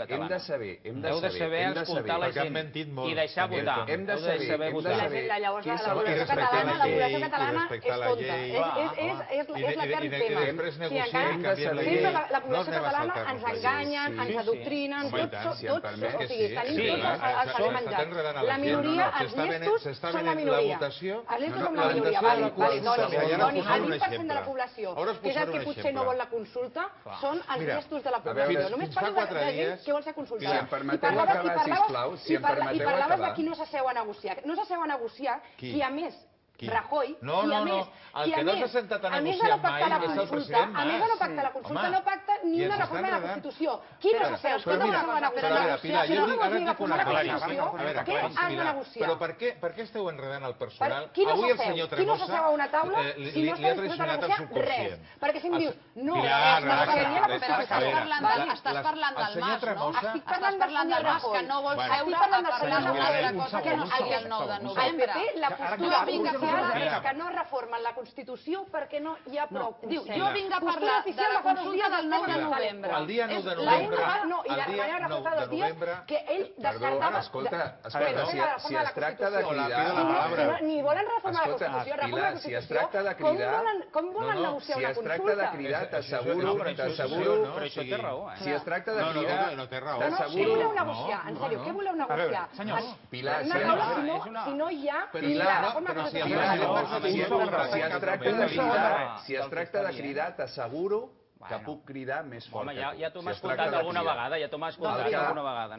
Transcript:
Hem de saber, Heu de saber escoltar la gent i deixar votar. Hem de saber Llavors, què és la el població que catalana és tonta. És l'etern tema. La població catalana ens enganyen, ens adoctrinen, tots, o sigui, tenim tots el saber menjat. La minoria, els llestos, són la minoria. Els llestos són la minoria. Toni, el 20% de la població, que és el que potser no vol la consulta, són els llestos de la població. Només parles de gent que vol ser consultada. I parlaves de qui no s'asseu a negociar. No s'asseu a negociar qui, a més, Rajoy, qui a més, a més de no pactar la consulta, a més de no pactar la consulta, no pacta ni una reforma de la Constitució. Qui no s'asseu? Qui no s'asseu a negociar? Si no vols ni reformar la Constitució, què has de negociar? Però per què esteu enredant el personal? Qui no s'asseu a una taula si no està disposat a negociar res? Perquè si em dius, no, es negociaria la Constitució. Estàs parlant del Mas, no? Estic parlant del Mas, que no vol seure a parlar d'una altra cosa que no sigui el 9 de novembre. La postura oficial és que no reformen la Constitució perquè no hi ha prou consens. Diu, jo vinc a parlar de la consulta del 9 de novembre. El dia 9 de novembre. I la manera de reforçar 2 dies que ell descartava... Escolta, si es tracta de cridar... Ni volen reformar la Constitució, reformar la si es tracta de cridar... Com volen negociar una consulta? Si es tracta de cridar, t'asseguro... Però això té raó, Si es tracta de cridar... Què voleu negociar? En sèrio, què voleu negociar? Pilar, si no hi ha... Si es tracta de cridar, t'asseguro que puc cridar més fort. Home, ja t'ho m'has escoltat alguna vegada, ja t'ho m'has escoltat alguna vegada.